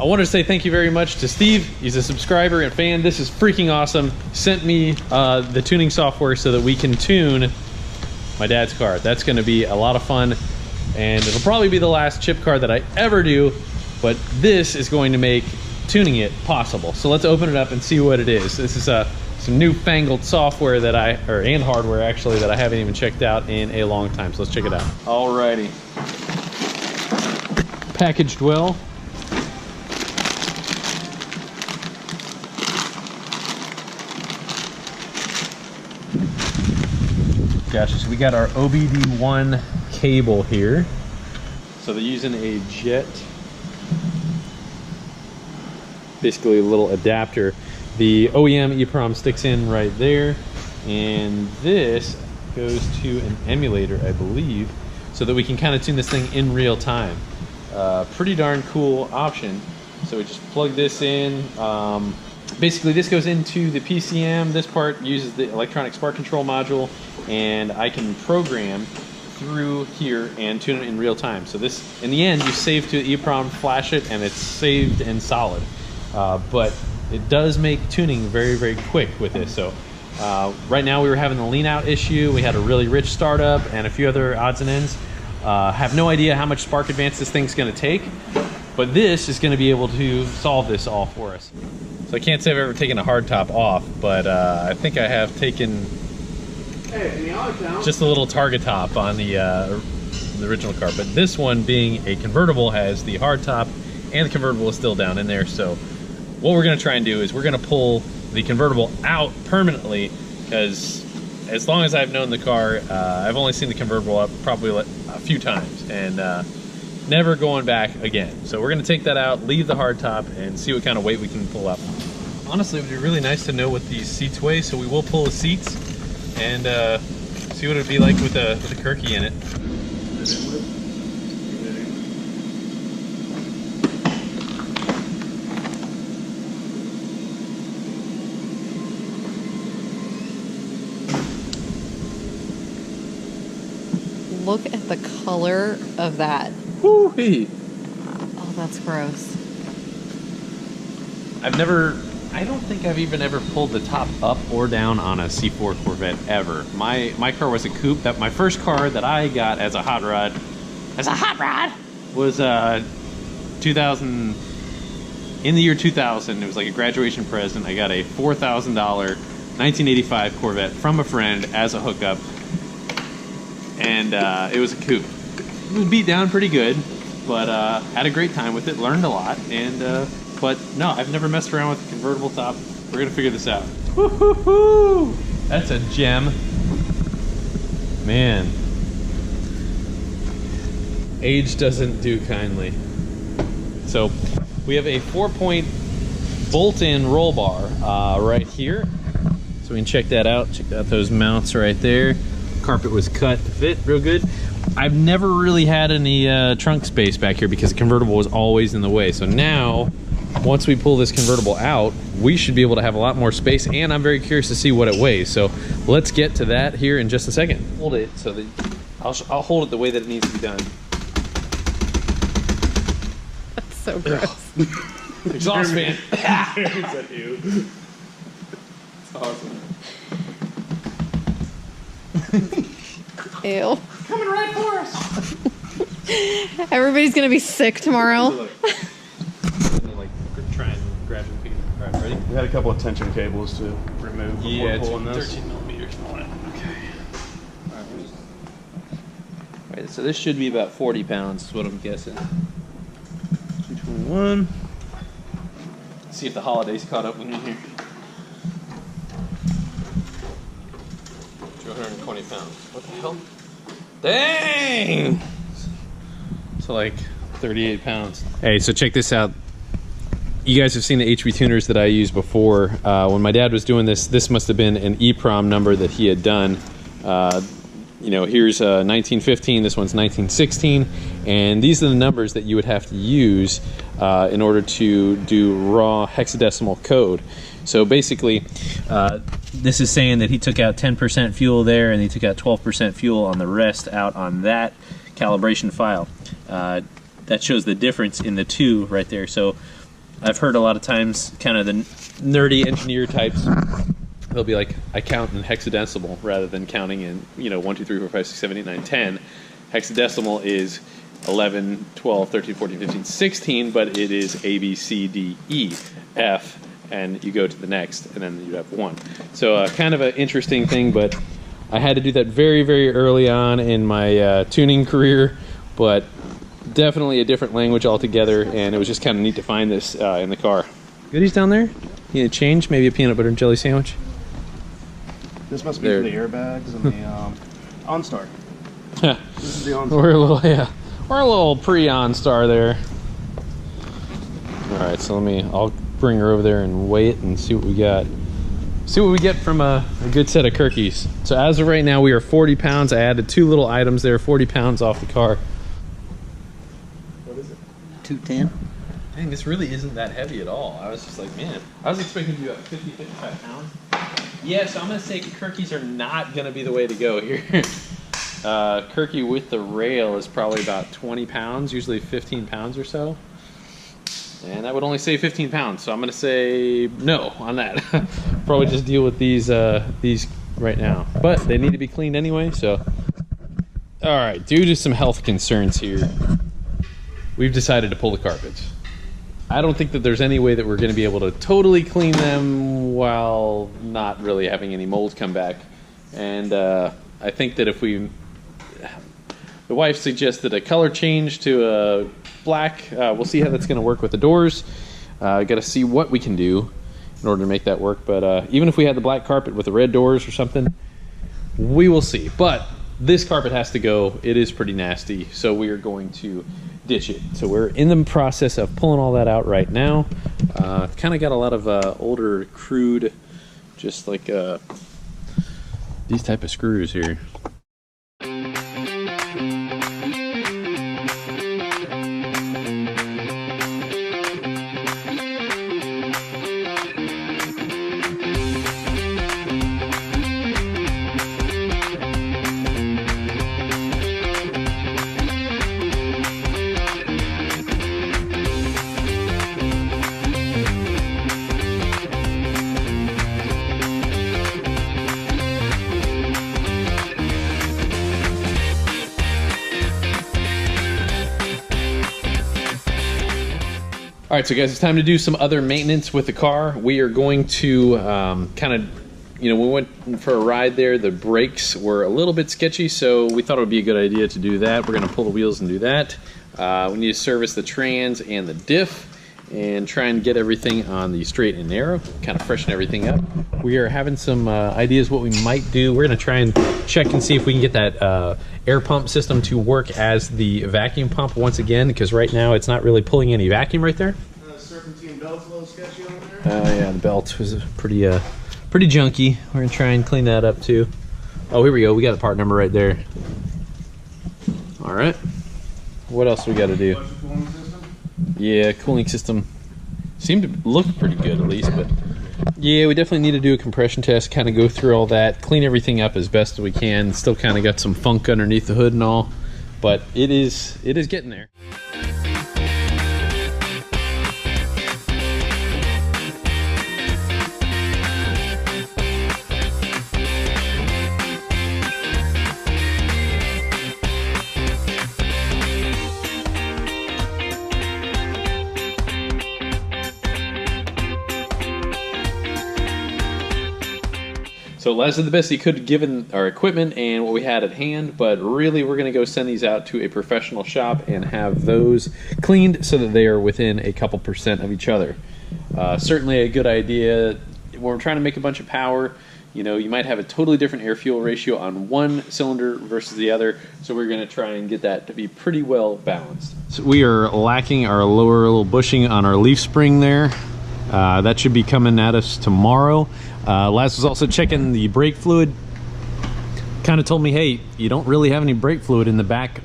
I wanted to say thank you very much to Steve. He's a subscriber and fan. This is freaking awesome. Sent me the tuning software so that we can tune my dad's car. That's going to be a lot of fun, and it'll probably be the last chip car that I ever do, but this is going to make tuning it possible. So let's open it up and see what it is. This is some newfangled software that and hardware actually, that I haven't even checked out in a long time. So let's check it out. Alrighty. Packaged well. Gotcha, so we got our OBD1 cable here. So they're using a jet, basically a little adapter. The OEM EEPROM sticks in right there, and this goes to an emulator, I believe, so that we can kind of tune this thing in real time. Pretty darn cool option. So we just plug this in. Basically this goes into the PCM. This part uses the electronic spark control module, and I can program through here and tune it in real time. So this, in the end, you save to EEPROM, flash it, and it's saved and solid. But it does make tuning very, very quick with this. So right now we were having the lean out issue. We had a really rich startup and a few other odds and ends. Have no idea how much spark advance this thing's gonna take, but this is gonna be able to solve this all for us. So I can't say I've ever taken a hardtop off, but I think I have taken just a little target top on the original car. But this one, being a convertible, has the hardtop, and the convertible is still down in there. So what we're gonna try and do is we're gonna pull the convertible out permanently, because as long as I've known the car, I've only seen the convertible up probably a few times, and never going back again. So we're gonna take that out, leave the hardtop, and see what kind of weight we can pull up. Honestly, it would be really nice to know what these seats weigh, so we will pull the seats and see what it'd be like with a Kirky in it. Look at the color of that. Woo-wee. Oh, that's gross. I don't think I've even ever pulled the top up or down on a C4 Corvette ever. My car was a coupe. My first car that I got as a hot rod was 2000. In the year 2000, it was like a graduation present. I got a $4,000 1985 Corvette from a friend as a hookup, and it was a coupe. It was beat down pretty good, but had a great time with it. Learned a lot, and. But no, I've never messed around with a convertible top. We're gonna figure this out. Woo-hoo-hoo! That's a gem. Man. Age doesn't do kindly. So we have a 4-point bolt-in roll bar right here. So we can check that out. Check out those mounts right there. Carpet was cut to fit real good. I've never really had any trunk space back here because the convertible was always in the way. So now, once we pull this convertible out, we should be able to have a lot more space, and I'm very curious to see what it weighs. So let's get to that here in just a second. Hold it so that I'll hold it the way that it needs to be done. That's so gross. Exhaust fan. Is that you? It's awesome. Ew. Coming right for us. Everybody's gonna be sick tomorrow. Try and grab the piece. All right, ready? We had a couple of tension cables to remove before pulling this. 13 millimeters on it. Okay. All right, so this should be about 40 pounds is what I'm guessing. 221. Let's see if the holidays caught up with me here. 220 pounds. What the hell? Dang! So like 38 pounds. Hey, so check this out. You guys have seen the HV tuners that I used before. When my dad was doing this, this must have been an EEPROM number that he had done. You know, here's 1915, this one's 1916, and these are the numbers that you would have to use in order to do raw hexadecimal code. So basically, this is saying that he took out 10% fuel there, and he took out 12% fuel on the rest out on that calibration file. That shows the difference in the two right there. So I've heard a lot of times kind of the nerdy engineer types, they'll be like, I count in hexadecimal rather than counting in, 1, 2, 3, 4, 5, 6, 7, 8, 9, 10. Hexadecimal is 11, 12, 13, 14, 15, 16, but it is A, B, C, D, E, F, and you go to the next, and then you have 1. So kind of an interesting thing, but I had to do that very, very early on in my tuning career, but definitely a different language altogether, and it was just kind of neat to find this in the car. Goodies down there? You need a change? Maybe a peanut butter and jelly sandwich? This must be for the airbags and the OnStar. This is the OnStar. We're a little pre-OnStar there. All right, so I'll bring her over there and weigh it and see what we got. See what we get from a good set of Kirkies. So as of right now, we are 40 pounds. I added 2 little items there, 40 pounds off the car. What is it? 210. Dang, this really isn't that heavy at all. I was just like, man, I was expecting to be about 50, 55 pounds. Yeah, so I'm going to say Kirkies are not going to be the way to go here. Kirky with the rail is probably about 20 pounds, usually 15 pounds or so. And that would only say 15 pounds, so I'm going to say no on that. Probably just deal with these right now. But they need to be cleaned anyway, so. All right, due to some health concerns here, we've decided to pull the carpets. I don't think that there's any way that we're going to be able to totally clean them while not really having any mold come back. And I think that if the wife suggested a color change to a black. We'll see how that's going to work with the doors. Got to see what we can do in order to make that work. But even if we had the black carpet with the red doors or something, we will see. But this carpet has to go. It is pretty nasty, so we are going to ditch it. So we're in the process of pulling all that out right now. Kind of got a lot of older, crude, just like these type of screws here. All right, so guys, it's time to do some other maintenance with the car. We are going to kind of, we went for a ride there. The brakes were a little bit sketchy, so we thought it would be a good idea to do that. We're going to pull the wheels and do that. We need to service the trans and the diff and try and get everything on the straight and narrow, kind of freshen everything up. We are having some ideas what we might do. We're going to try and check and see if we can get that air pump system to work as the vacuum pump once again, because right now it's not really pulling any vacuum right there. Serpentine belt's a little sketchy on there. Oh yeah, the belt was pretty junky. We're gonna try and clean that up too. Oh, here we go. We got the part number right there. All right. What else we got to do? Cooling system? Yeah, cooling system seemed to look pretty good at least, but yeah, we definitely need to do a compression test, kind of go through all that, clean everything up as best as we can. Still kind of got some funk underneath the hood and all, but it is getting there. So Les did the best he could given our equipment and what we had at hand, but really we're going to go send these out to a professional shop and have those cleaned so that they are within a couple % of each other. Certainly a good idea. When we're trying to make a bunch of power, you might have a totally different air-fuel ratio on one cylinder versus the other, so we're going to try and get that to be pretty well balanced. So we are lacking our lower little bushing on our leaf spring there. That should be coming at us tomorrow. Laz was also checking the brake fluid. Kind of told me, hey, you don't really have any brake fluid in the back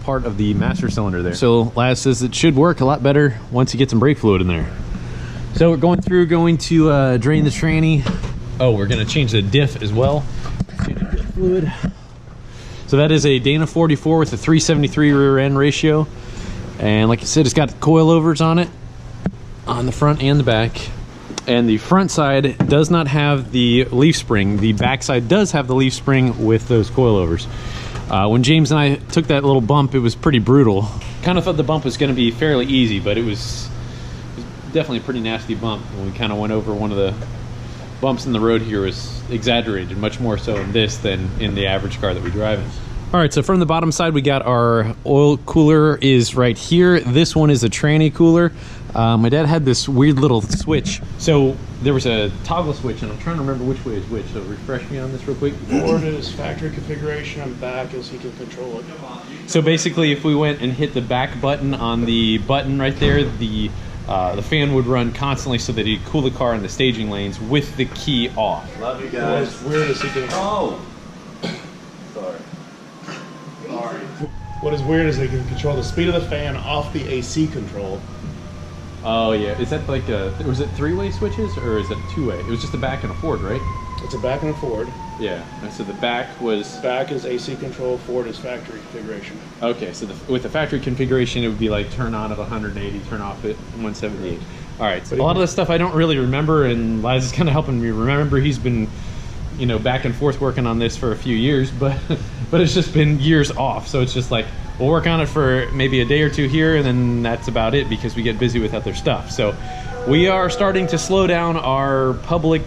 part of the master cylinder there. So Laz says it should work a lot better once you get some brake fluid in there. So we're going to drain the tranny. Oh, we're going to change the diff as well. Change the diff fluid. So that is a Dana 44 with a 373 rear end ratio. And like I said, it's got coilovers on it. on the front and the back. And the front side does not have the leaf spring. The back side does have the leaf spring with those coilovers. When James and I took that little bump, it was pretty brutal. Kind of thought the bump was going to be fairly easy, but it was definitely a pretty nasty bump. When we kind of went over one of the bumps in the road here, was exaggerated, much more so in this than in the average car that we drive in. All right, so from the bottom side, we got our oil cooler is right here. This one is a tranny cooler. My dad had this weird little switch. So there was a toggle switch, and I'm trying to remember which way is which. So refresh me on this real quick. Forward is factory configuration, and back is he can control it. So basically, if we went and hit the back button on the button right there, the fan would run constantly so that he'd cool the car in the staging lanes with the key off. Love you guys. What's weird is he can... Oh! Sorry. What is weird is they can control the speed of the fan off the AC control. Oh yeah, is that like was it three-way switches or is it two-way? It was just a back and a forward, right? It's a back and a forward. Yeah, and so the back was... Back is AC control, forward is factory configuration. Okay, so with the factory configuration, it would be like turn on at 180, turn off at 178. All right, so a lot of this stuff I don't really remember, and Laz is kind of helping me remember. He's been, you know, back and forth working on this for a few years, but it's just been years off. So it's just like, we'll work on it for maybe a day or two here, and then that's about it because we get busy with other stuff. So we are starting to slow down our public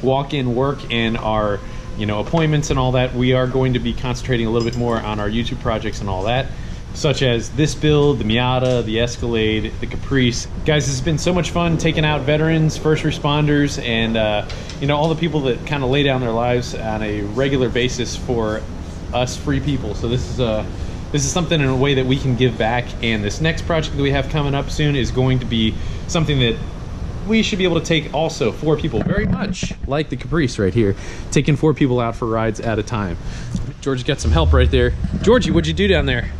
walk-in work and our, you know, appointments and all that. We are going to be concentrating a little bit more on our YouTube projects and all that, such as this build, the Miata, the Escalade, the Caprice. Guys, this has been so much fun taking out veterans, first responders, and you know, all the people that kind of lay down their lives on a regular basis for us free people. So this is something in a way that we can give back, and this next project that we have coming up soon is going to be something that we should be able to take also 4 people, very much like the Caprice right here, taking 4 people out for rides at a time. George got some help right there. Georgie, what'd you do down there?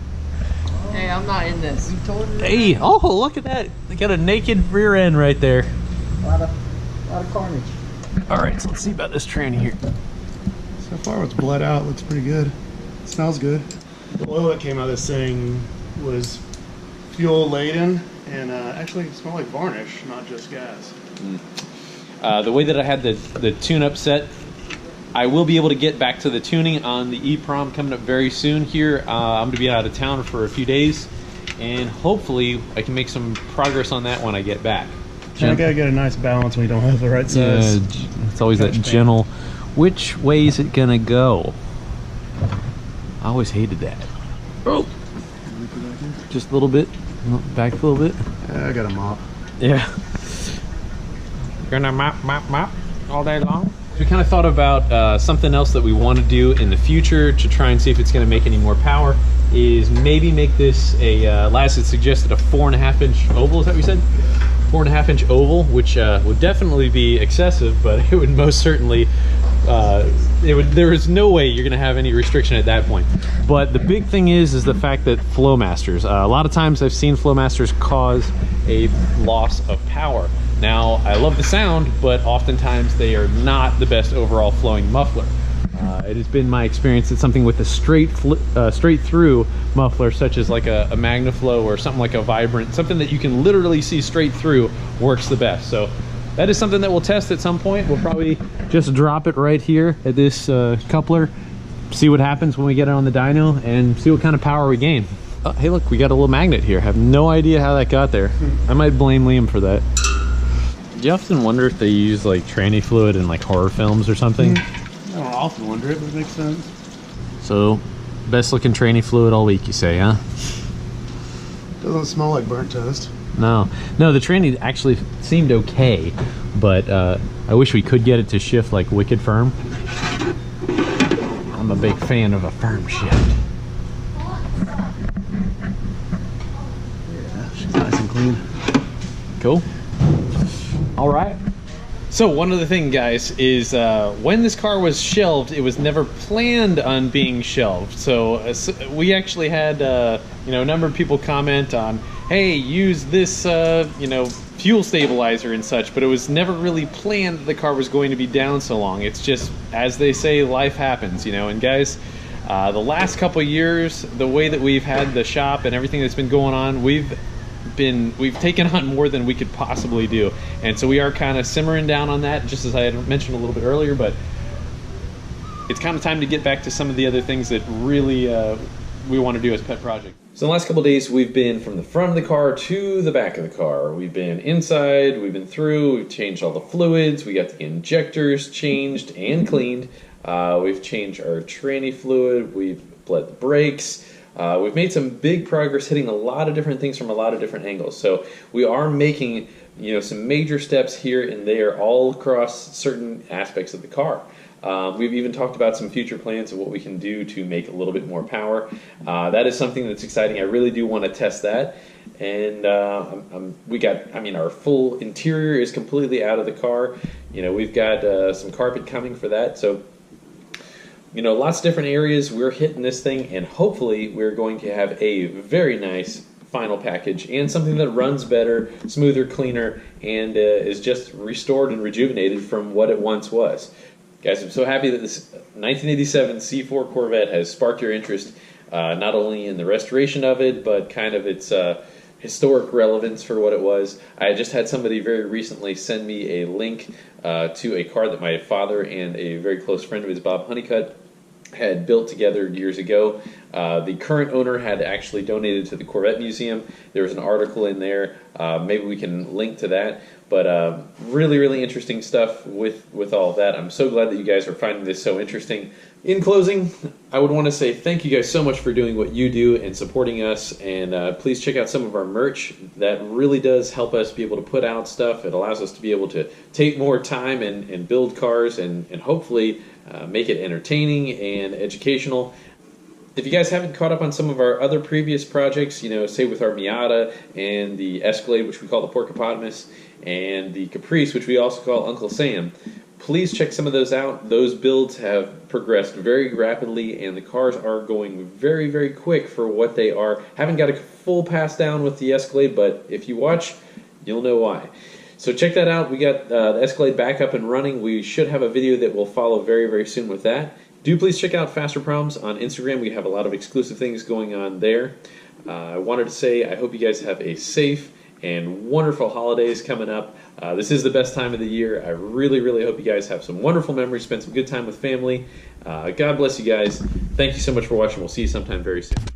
Hey, I'm not in this. Hey, oh, look at that. They got a naked rear end right there. A lot of carnage. All right, so let's see about this tranny here. So far it's bled out, looks pretty good. It smells good. The oil that came out of this thing was fuel laden, and actually it smelled like varnish, not just gas. The way that I had the tune-up set, I will be able to get back to the tuning on the E-Prom coming up very soon here. I'm going to be out of town for a few days, and hopefully I can make some progress on that when I get back. You gotta get a nice balance when you don't have the right size. Yeah, it's always that gentle, which way is it gonna go? I always hated that. Oh, just a little bit, back a little bit. Yeah, I got a mop. Yeah. Gonna mop all day long. We kind of thought about something else that we want to do in the future to try and see if it's going to make any more power. Is maybe make this a Laz had suggested a 4.5-inch oval. Is that what you said? 4.5-inch oval, which would definitely be excessive, but it would most certainly. There is no way you're going to have any restriction at that point. But the big thing is the fact that Flowmasters, a lot of times I've seen Flowmasters cause a loss of power. Now, I love the sound, but oftentimes they are not the best overall flowing muffler. It has been my experience that something with a straight through muffler, such as like a MagnaFlow or something like a Vibrant, something that you can literally see straight through, works the best. So that is something that we'll test at some point. We'll probably just drop it right here at this coupler, see what happens when we get it on the dyno, and see what kind of power we gain. Oh, hey look, we got a little magnet here. I have no idea how that got there. I might blame Liam for that. Do you often wonder if they use like tranny fluid in like horror films or something? I don't often wonder it, but it makes sense. So, best looking tranny fluid all week, you say, huh? Doesn't smell like burnt toast. No, the tranny actually seemed okay, but I wish we could get it to shift like wicked firm. I'm a big fan of a firm shift. Yeah, she's nice and clean. Cool. All right. So one other thing, guys, is when this car was shelved, it was never planned on being shelved. So we actually had you know, a number of people comment on, hey, use this you know, fuel stabilizer and such, but it was never really planned that the car was going to be down so long. It's just, as they say, life happens, you know. And guys, the last couple of years, the way that we've had the shop and everything that's been going on, we've we've taken on more than we could possibly do, and so we are kind of simmering down on that, just as I had mentioned a little bit earlier. But it's kind of time to get back to some of the other things that really we want to do as pet projects. So in the last couple of days, we've been from the front of the car to the back of the car. We've been inside, we've been through, we've changed all the fluids, we got the injectors changed and cleaned. We've changed our tranny fluid, we've bled the brakes. We've made some big progress hitting a lot of different things from a lot of different angles. So we are making, you know, some major steps here and there all across certain aspects of the car. We've even talked about some future plans of what we can do to make a little bit more power. That is something that's exciting. I really do want to test that. And our full interior is completely out of the car. You know, we've got some carpet coming for that. So, you know, lots of different areas we're hitting this thing, and hopefully we're going to have a very nice final package and something that runs better, smoother, cleaner, and is just restored and rejuvenated from what it once was. Guys, I'm so happy that this 1987 C4 Corvette has sparked your interest, not only in the restoration of it, but kind of its historic relevance for what it was. I just had somebody very recently send me a link to a car that my father and a very close friend of his, Bob Honeycutt, had built together years ago. The current owner had actually donated to the Corvette Museum. There was an article in there. Maybe we can link to that. But really, really interesting stuff with all of that. I'm so glad that you guys are finding this so interesting. In closing, I would want to say thank you guys so much for doing what you do and supporting us. And please check out some of our merch. That really does help us be able to put out stuff. It allows us to be able to take more time and build cars and hopefully make it entertaining and educational. If you guys haven't caught up on some of our other previous projects, you know, say with our Miata and the Escalade, which we call the Porcopotamus, and the Caprice, which we also call Uncle Sam, please check some of those out. Those builds have progressed very rapidly, and the cars are going very, very quick for what they are. Haven't got a full pass down with the Escalade, but if you watch, you'll know why. So check that out. We got the Escalade back up and running. We should have a video that will follow very, very soon with that. Do please check out Fasterproms on Instagram. We have a lot of exclusive things going on there. I wanted to say I hope you guys have a safe and wonderful holidays coming up. This is the best time of the year. I really, really hope you guys have some wonderful memories, spend some good time with family. God bless you guys. Thank you so much for watching. We'll see you sometime very soon.